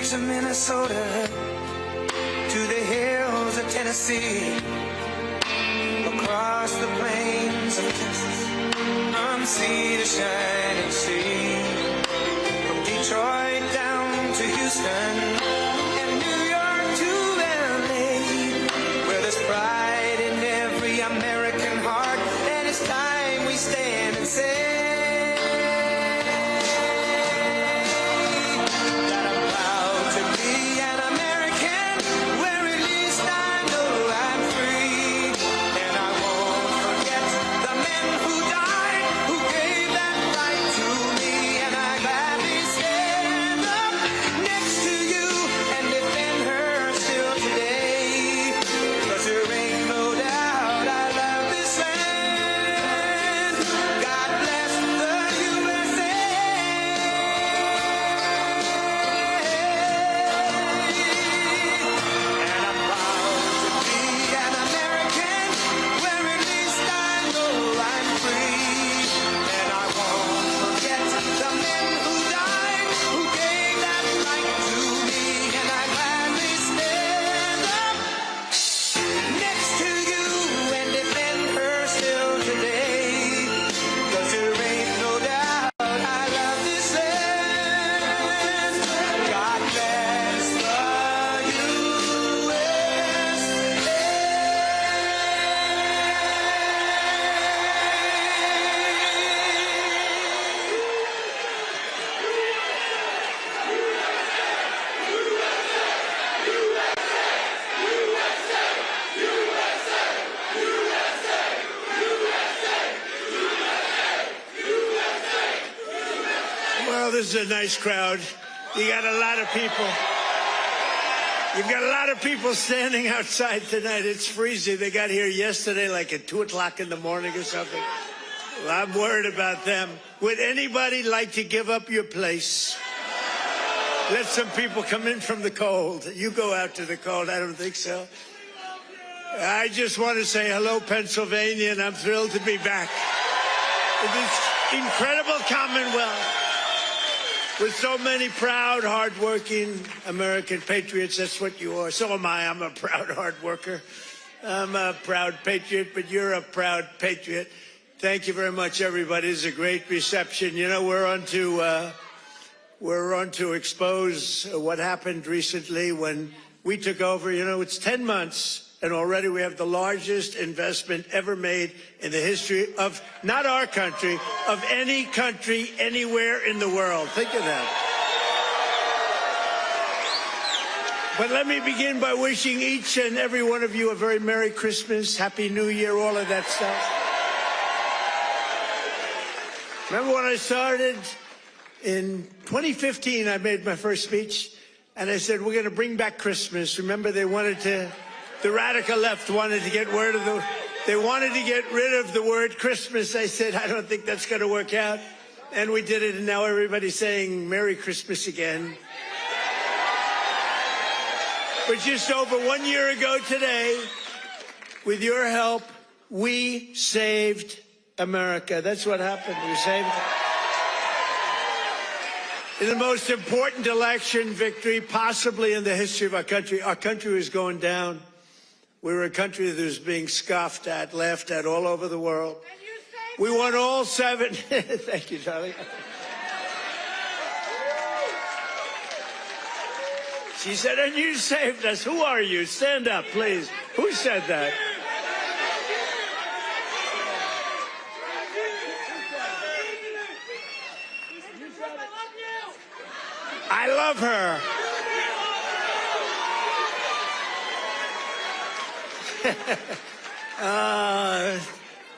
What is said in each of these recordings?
prairies of Minnesota to the hills of Tennessee, across the plains of Texas, from sea to shining sea, from Detroit down to Houston and New York to LA, where there's pride in every American heart, and it's time we stand and say This is a nice crowd. You got a lot of people. You've got a lot of people standing outside tonight. It's freezing. They got here yesterday like at 2 o'clock in the morning or something. Well, I'm worried about them. Would anybody like to give up your place? Let some people come in from the cold. You go out to the cold. I don't think so. I just want to say hello, Pennsylvania, and I'm thrilled to be back in this incredible Commonwealth with so many proud, hard-working American patriots. That's what you are. So am I. I'm a proud, hard worker. I'm a proud patriot, but you're a proud patriot. Thank you very much, everybody. It's a great reception. You know, we're on to expose what happened recently when we took over. You know, it's 10 months. And already we have the largest investment ever made in the history of, not our country, of any country anywhere in the world. Think of that. But let me begin by wishing each and every one of you a very Merry Christmas, Happy New Year, all of that stuff. Remember when I started in 2015, I made my first speech, and I said, we're going to bring back Christmas. Remember, they wanted to... The radical left wanted to get rid of the word Christmas. I said, I don't think that's going to work out. And we did it, and now everybody's saying Merry Christmas again. But just over 1 year ago today, with your help, we saved America. That's what happened. We saved it. In the most important election victory possibly in the history of our country was going down. We were a country that was being scoffed at, laughed at all over the world. We won all 7. Thank you, Charlie. She said, and you saved us. Who are you? Stand up, please. Who said that? I love her.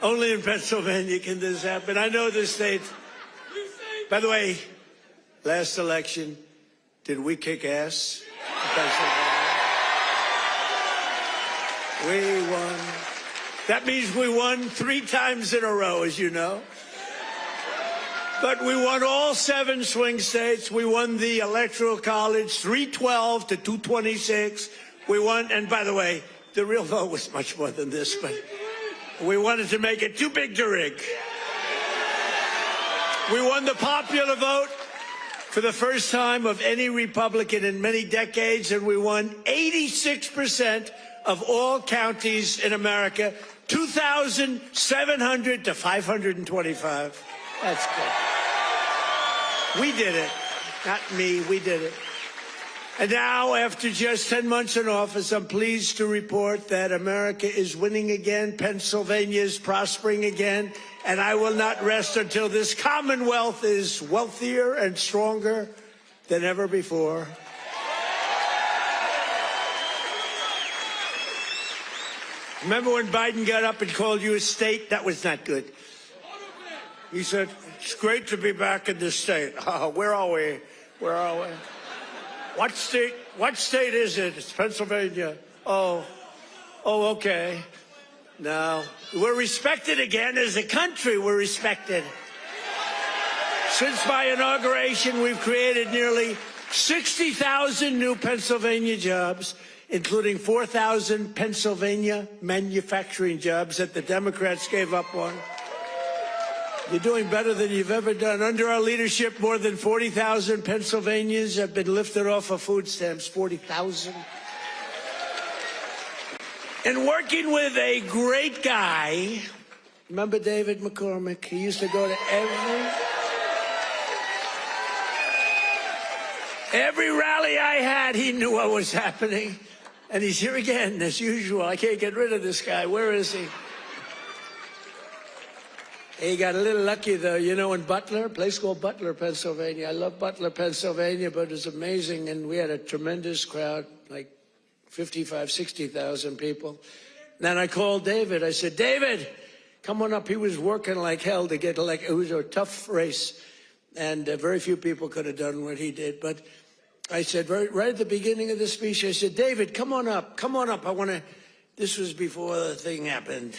Only in Pennsylvania can this happen. I know this state. By the way, last election, did we kick ass in Pennsylvania? We won. That means we won 3 times in a row, as you know. But we won all 7 swing states. We won the Electoral College, 312 to 226. We won, and by the way, the real vote was much more than this, but we wanted to make it too big to rig. We won the popular vote for the first time of any Republican in many decades, and we won 86% of all counties in America, 2,700 to 525. That's good. We did it. Not me, we did it. And now, after just 10 months in office, I'm pleased to report that America is winning again, Pennsylvania is prospering again, and I will not rest until this Commonwealth is wealthier and stronger than ever before. Remember when Biden got up and called you a state? That was not good. He said, it's great to be back in this state. Oh, where are we? Where are we? What state is it? It's Pennsylvania. Oh, okay. Now, we're respected again as a country. We're respected. Since my inauguration, we've created nearly 60,000 new Pennsylvania jobs, including 4,000 Pennsylvania manufacturing jobs that the Democrats gave up on. You're doing better than you've ever done. Under our leadership, more than 40,000 Pennsylvanians have been lifted off of food stamps. 40,000. And working with a great guy, remember David McCormick? He used to go to every rally I had. He knew what was happening. And he's here again, as usual. I can't get rid of this guy. Where is he? He got a little lucky, though, you know, in Butler, a place called Butler, Pennsylvania. I love Butler, Pennsylvania, but it was amazing, and we had a tremendous crowd, like 55, 60,000 people. Then I called David. I said, David, come on up. He was working like hell to get elected. It was a tough race, and very few people could have done what he did. But I said, right at the beginning of the speech, I said, David, come on up. Come on up. I want to, this was before the thing happened.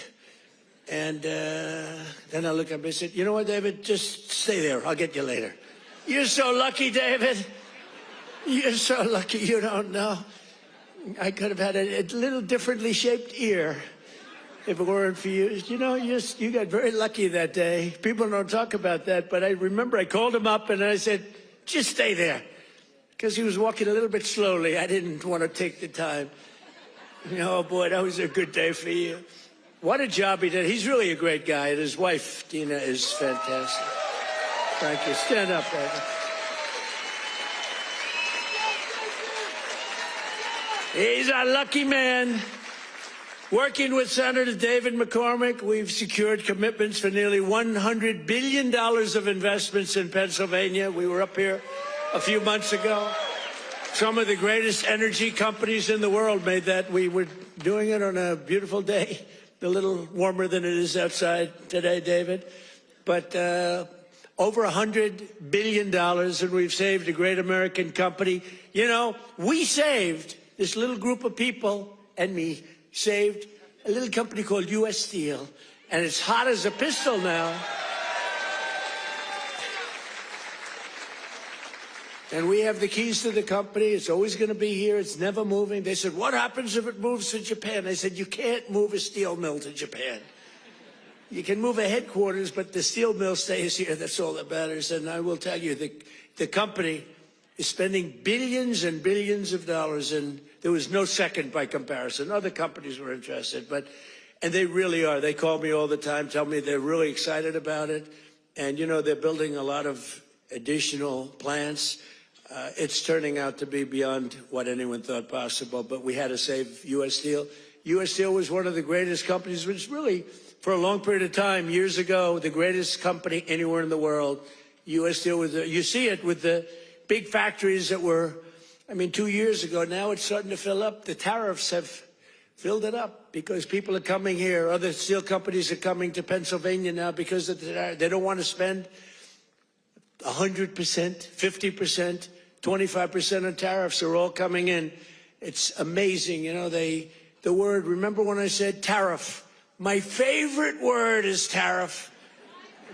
And then I looked up and I said, you know what, David, just stay there. I'll get you later. You're so lucky, David. You're so lucky. You don't know. I could have had a little differently shaped ear if it weren't for you. You know, you got very lucky that day. People don't talk about that, but I remember I called him up and I said, just stay there. Because he was walking a little bit slowly. I didn't want to take the time. Oh, boy, that was a good day for you. What a job he did. He's really a great guy, and his wife, Dina, is fantastic. Thank you. Stand up, brother. He's a lucky man. Working with Senator David McCormick, we've secured commitments for nearly $100 billion of investments in Pennsylvania. We were up here a few months ago. Some of the greatest energy companies in the world made that. We were doing it on a beautiful day. A little warmer than it is outside today, David. But over $100 billion, and we've saved a great American company. You know, we saved, this little group of people and me, saved a little company called U.S. Steel, and it's hot as a pistol now. And we have the keys to the company. It's always going to be here. It's never moving. They said, what happens if it moves to Japan? I said, you can't move a steel mill to Japan. You can move a headquarters, but the steel mill stays here. That's all that matters. And I will tell you, the company is spending billions and billions of dollars, and there was no second by comparison. Other companies were interested, and they really are. They call me all the time, tell me they're really excited about it. And, you know, they're building a lot of additional plants. It's turning out to be beyond what anyone thought possible, but we had to save U.S. Steel. U.S. Steel was one of the greatest companies, which really, for a long period of time, years ago, the greatest company anywhere in the world. U.S. Steel was, you see it with the big factories that were, I mean, 2 years ago. Now it's starting to fill up. The tariffs have filled it up because people are coming here. Other steel companies are coming to Pennsylvania now because of they don't want to spend 100%, 50%, 25% on tariffs are all coming in. It's amazing. You know, the word, remember when I said tariff? My favorite word is tariff.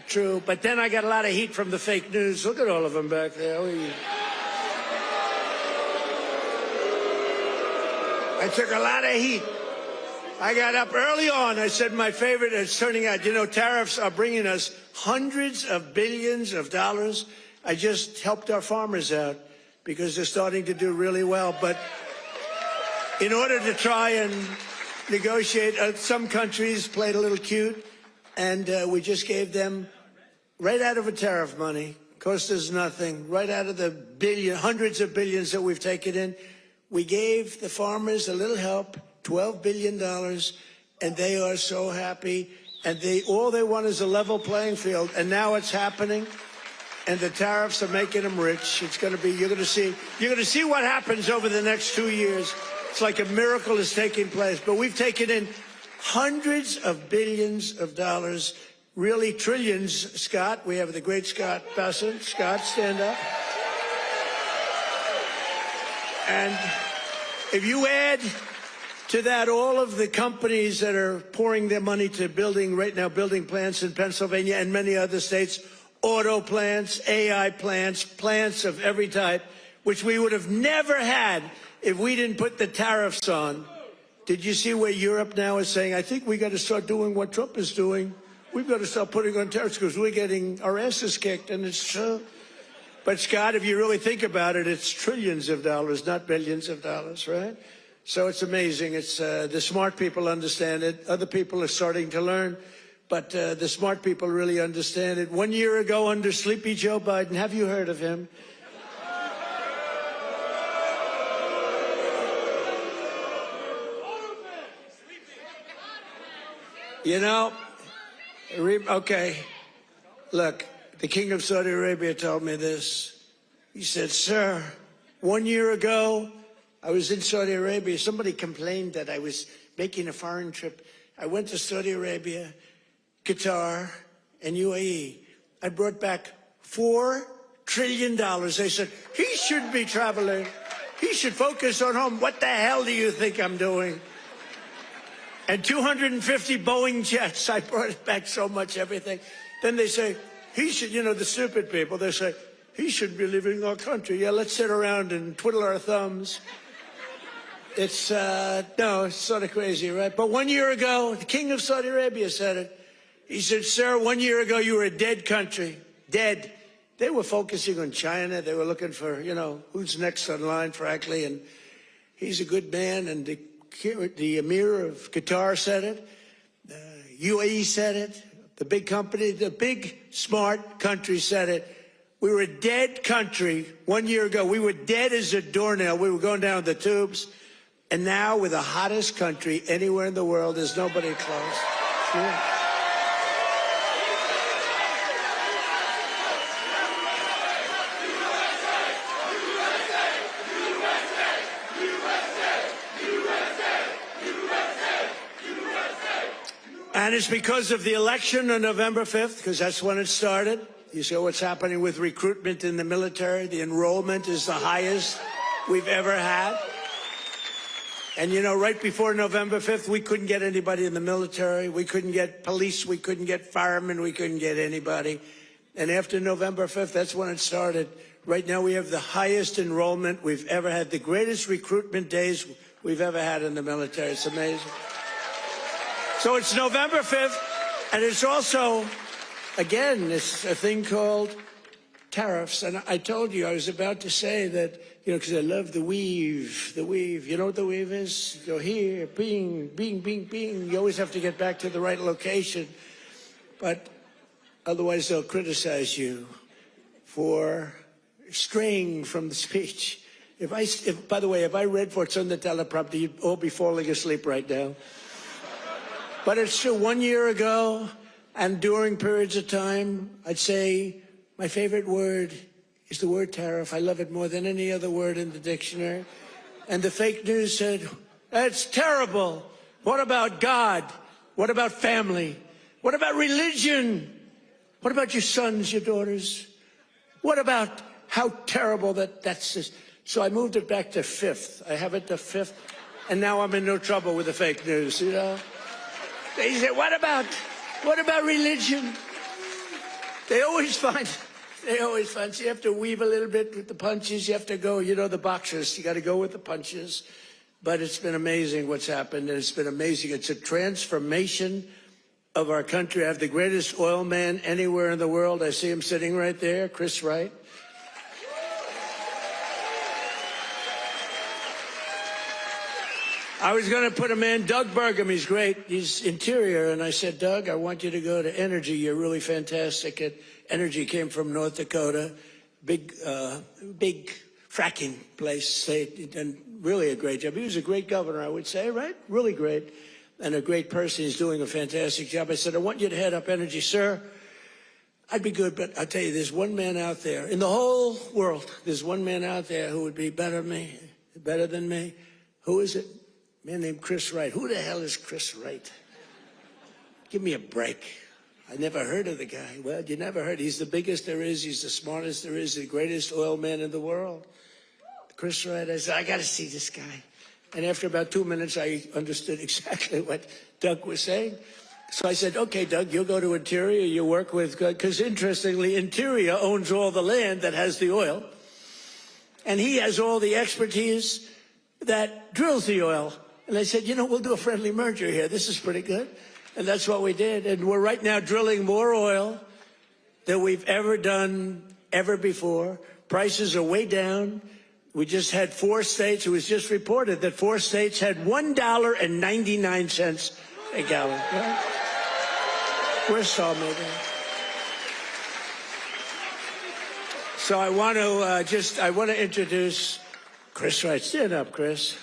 True. But then I got a lot of heat from the fake news. Look at all of them back there. I took a lot of heat. I got up early on. I said my favorite, it's turning out, you know, tariffs are bringing us hundreds of billions of dollars. I just helped our farmers out because they're starting to do really well. But in order to try and negotiate, some countries played a little cute, and we just gave them, right out of a tariff money, cost us nothing, right out of the hundreds of billions that we've taken in, we gave the farmers a little help, $12 billion, and they are so happy. And all they want is a level playing field, and now it's happening. And the tariffs are making them rich. It's going to be, you're going to see what happens over the next 2 years. It's like a miracle is taking place. But we've taken in hundreds of billions of dollars, really trillions. Scott, we have the great Scott Bessent. Scott, stand up. And if you add to that all of the companies that are pouring their money to building plants in Pennsylvania and many other states, auto plants, AI plants, plants of every type, which we would have never had if we didn't put the tariffs on. Did you see where Europe now is saying, I think we got to start doing what Trump is doing. We've got to start putting on tariffs because we're getting our asses kicked, and it's true. But Scott, if you really think about it, it's trillions of dollars, not billions of dollars, right? So it's amazing. It's the smart people understand it. Other people are starting to learn. But the smart people really understand it. 1 year ago, under Sleepy Joe Biden, have you heard of him? You know, okay, look, the King of Saudi Arabia told me this. He said, sir, 1 year ago, I was in Saudi Arabia. Somebody complained that I was making a foreign trip. I went to Saudi Arabia, Qatar, and UAE. I brought back $4 trillion. They said, he shouldn't be traveling. He should focus on home. What the hell do you think I'm doing? And 250 Boeing jets. I brought back so much everything. Then they say, he should, you know, the stupid people, they say, he should be leaving our country. Yeah, let's sit around and twiddle our thumbs. It's, no, it's sort of crazy, right? But 1 year ago, the King of Saudi Arabia said it. He said, sir, 1 year ago, you were a dead country. Dead. They were focusing on China. They were looking for, you know, who's next on line, frankly. And he's a good man. And the Emir of Qatar said it. UAE said it. The big company, the big, smart country said it. We were a dead country 1 year ago. We were dead as a doornail. We were going down the tubes. And now we're the hottest country anywhere in the world. There's nobody close. Sure. And it's because of the election on November 5th, because that's when it started. You see what's happening with recruitment in the military. The enrollment is the highest we've ever had. And, you know, right before November 5th, we couldn't get anybody in the military. We couldn't get police. We couldn't get firemen. We couldn't get anybody. And after November 5th, that's when it started. Right now, we have the highest enrollment we've ever had, the greatest recruitment days we've ever had in the military. It's amazing. So it's November 5th, and it's also, again, it's a thing called tariffs. And I told you, I was about to say that, you know, because I love the weave, the weave. You know what the weave is? You go here, bing, bing, bing, bing. You always have to get back to the right location. But otherwise, they'll criticize you for straying from the speech. By the way, if I read what's on the teleprompter, you'd all be falling asleep right now. But it's true, 1 year ago, and during periods of time, I'd say my favorite word is the word tariff. I love it more than any other word in the dictionary. And the fake news said, that's terrible. What about God? What about family? What about religion? What about your sons, your daughters? What about how terrible that's this? So I moved it back to 5th. I have it to 5th. And now I'm in no trouble with the fake news, you know? They say, what about religion? They always find, so you have to weave a little bit with the punches. You have to go, you know, the boxers, you got to go with the punches. But it's been amazing what's happened, and it's been amazing. It's a transformation of our country. I have the greatest oil man anywhere in the world. I see him sitting right there, Chris Wright. I was going to put a man, Doug Burgum, he's great. He's interior. And I said, Doug, I want you to go to Energy. You're really fantastic at Energy. Came from North Dakota. Big fracking place. They done really a great job. He was a great governor, I would say, right? Really great. And a great person. He's doing a fantastic job. I said, I want you to head up Energy, sir. I'd be good, but I'll tell you, there's one man out there in the whole world. There's one man out there who would be better than me. Who is it? A man named Chris Wright. Who the hell is Chris Wright? Give me a break. I never heard of the guy. Well, you never heard. He's the biggest there is. He's the smartest there is. The greatest oil man in the world. Chris Wright. I said, I got to see this guy. And after about 2 minutes, I understood exactly what Doug was saying. So I said, okay, Doug, you'll go to Interior. You work with, because interestingly, Interior owns all the land that has the oil. And he has all the expertise that drills the oil. And I said, you know, we'll do a friendly merger here. This is pretty good. And that's what we did. And we're right now drilling more oil than we've ever done ever before. Prices are way down. We just had 4 states. It was just reported that 4 states had $1.99 a gallon. Right? We're sawmaking. So I want to introduce Chris Wright. Stand up, Chris.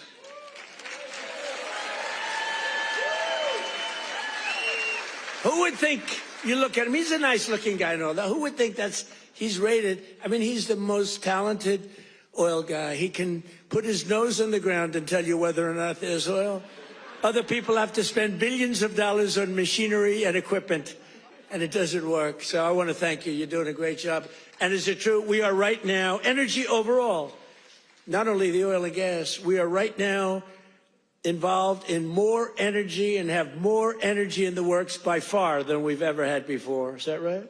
Who would think, you look at him, he's a nice looking guy and all that. Who would think he's rated, I mean, he's the most talented oil guy. He can put his nose on the ground and tell you whether or not there's oil. Other people have to spend billions of dollars on machinery and equipment, and it doesn't work. So I want to thank you. You're doing a great job. And is it true? We are right now, energy overall, not only the oil and gas, we are right now involved in more energy and have more energy in the works by far than we've ever had before. Is that right?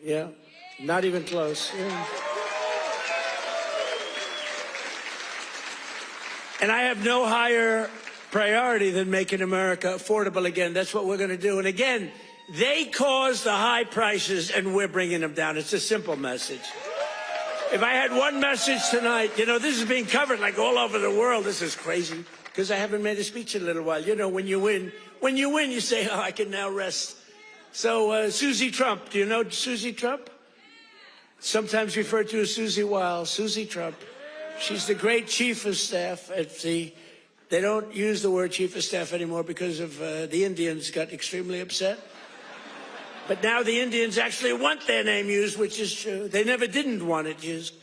Yeah. Not even close. Yeah. And I have no higher priority than making America affordable again. That's what we're going to do. And again, they caused the high prices and we're bringing them down. It's a simple message. If I had one message tonight, you know, this is being covered like all over the world. This is crazy because I haven't made a speech in a little while. You know, when you win, you say, oh, I can now rest. So Susie Trump, do you know Susie Trump? Sometimes referred to as Susie Wiles. Susie Trump. She's the great chief of staff at the, they don't use the word chief of staff anymore because of the Indians got extremely upset. But now the Indians actually want their name used, which is true. They never didn't want it used.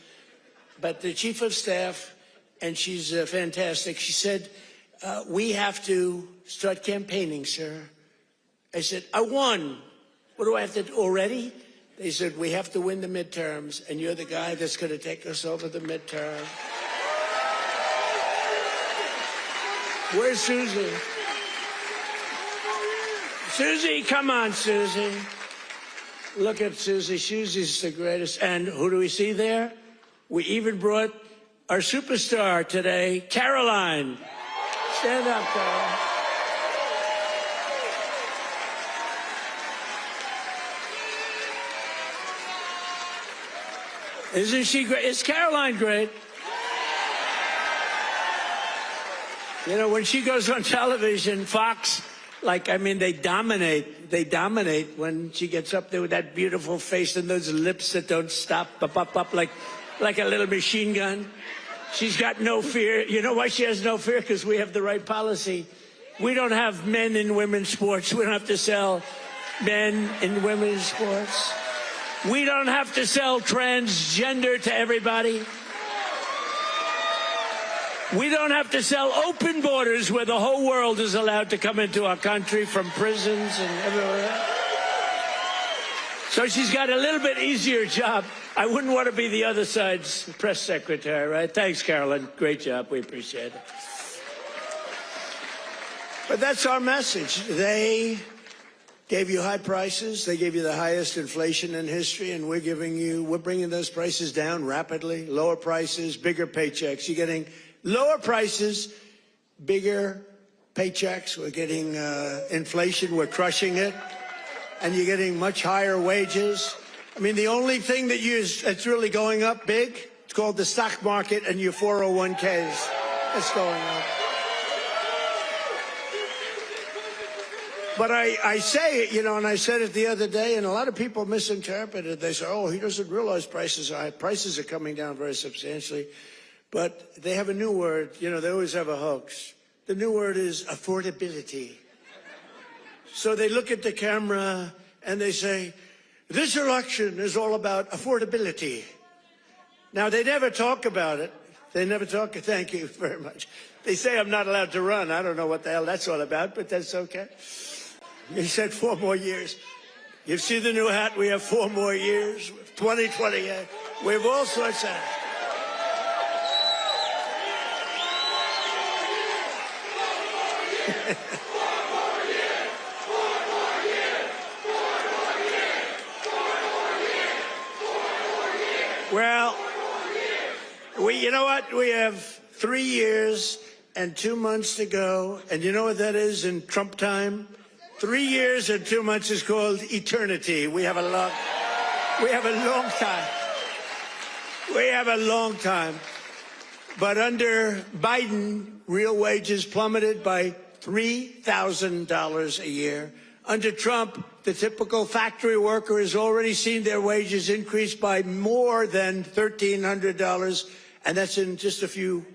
But the chief of staff, and she's fantastic, she said, we have to start campaigning, sir. I said, I won. What do I have to do already? They said, we have to win the midterms, and you're the guy that's going to take us over the midterm. Where's Susie? Susie, come on, Susie. Look at Susie. Susie's the greatest. And who do we see there? We even brought our superstar today, Caroline. Stand up, Caroline. Isn't she great? Is Caroline great? You know, when she goes on television, Fox, like, I mean, they dominate. They dominate when she gets up there with that beautiful face and those lips that don't stop, up, like a little machine gun. She's got no fear. You know why she has no fear? Because we have the right policy. We don't have men in women's sports. We don't have to sell men in women's sports. We don't have to sell transgender to everybody. We don't have to sell open borders where the whole world is allowed to come into our country from prisons and everywhere else. So she's got a little bit easier job. I wouldn't want to be the other side's press secretary, right? Thanks, Carolyn. Great job. We appreciate it. But that's our message. They gave you high prices. They gave you the highest inflation in history, and we're bringing those prices down rapidly. Lower prices, bigger paychecks. You're getting lower prices, bigger paychecks. We're getting inflation. We're crushing it. And you're getting much higher wages. I mean, the only thing that's really going up big, it's called the stock market and your 401ks. It's going up. But I say it, you know, and I said it the other day, and a lot of people misinterpret it. They say, oh, he doesn't realize prices are high. Prices are coming down very substantially. But they have a new word. You know, they always have a hoax. The new word is affordability. So they look at the camera and they say, this election is all about affordability. Now, they never talk about it. They never talk. Thank you very much. They say I'm not allowed to run. I don't know what the hell that's all about, but that's okay. He said 4 more years. You see the new hat? We have 4 more years. 2028. We have all sorts of... Well, you know what? We have 3 years and 2 months to go. And you know what that is in Trump time? 3 years and 2 months is called eternity. We have a long time. We have a long time. But under Biden, real wages plummeted by $3,000 a year. Under Trump, the typical factory worker has already seen their wages increase by more than $1,300, and that's in just a few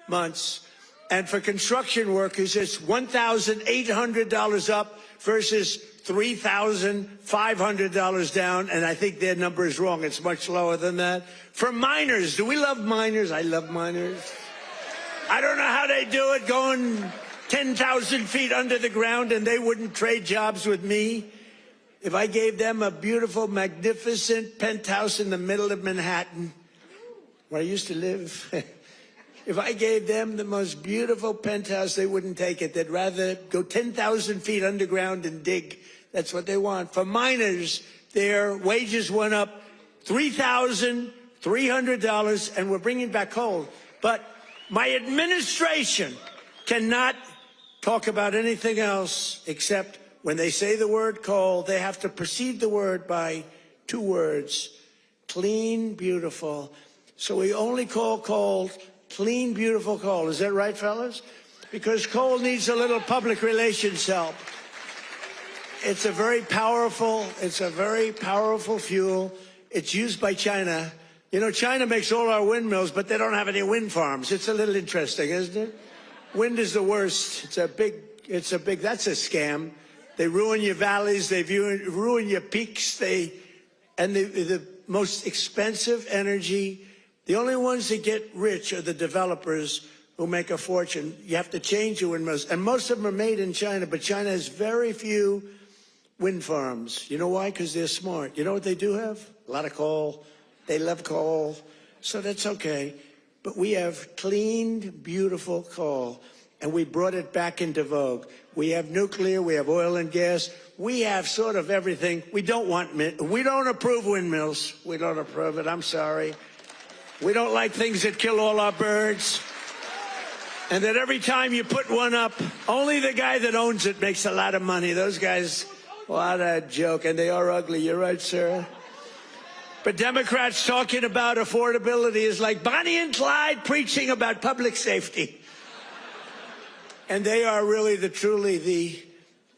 months. And for construction workers, it's $1,800 up versus $3,500 down, and I think their number is wrong. It's much lower than that. For miners, do we love miners? I love miners. I don't know how they do it, going 10,000 feet under the ground, and they wouldn't trade jobs with me. If I gave them a beautiful, magnificent penthouse in the middle of Manhattan, where I used to live, if I gave them the most beautiful penthouse, they wouldn't take it. They'd rather go 10,000 feet underground and dig. That's what they want. For miners, their wages went up $3,300, and we're bringing back coal. But my administration cannot talk about anything else except when they say the word coal, they have to precede the word by 2 words: clean, beautiful. So we only call coal clean, beautiful coal. Is that right, fellas? Because coal needs a little public relations help. It's a very powerful fuel. It's used by China. You know, China makes all our windmills, but they don't have any wind farms. It's a little interesting, isn't it? Wind is the worst. That's a scam. They ruin your valleys. They ruin your peaks. The most expensive energy. The only ones that get rich are the developers who make a fortune. You have to change your windmills. And most of them are made in China, but China has very few wind farms. You know why? Because they're smart. You know what they do have? A lot of coal. They love coal. So that's okay. But we have clean, beautiful coal, and we brought it back into vogue. We have nuclear, we have oil and gas, we have sort of everything. We don't approve windmills. We don't approve it, I'm sorry. We don't like things that kill all our birds. And that every time you put one up, only the guy that owns it makes a lot of money. Those guys, what a joke. And they are ugly, you're right, sir. But Democrats talking about affordability is like Bonnie and Clyde preaching about public safety. And they are really truly the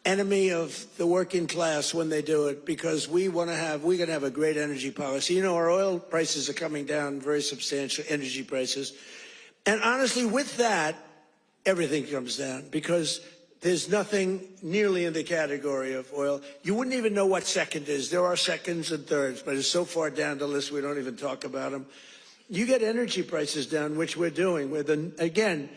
enemy of the working class when they do it, because we're going to have a great energy policy. You know, our oil prices are coming down, very substantial energy prices. And honestly, with that, everything comes down, because there's nothing nearly in the category of oil. You wouldn't even know what second is. There are seconds and thirds, but it's so far down the list we don't even talk about them. You get energy prices down, which we're doing. Again,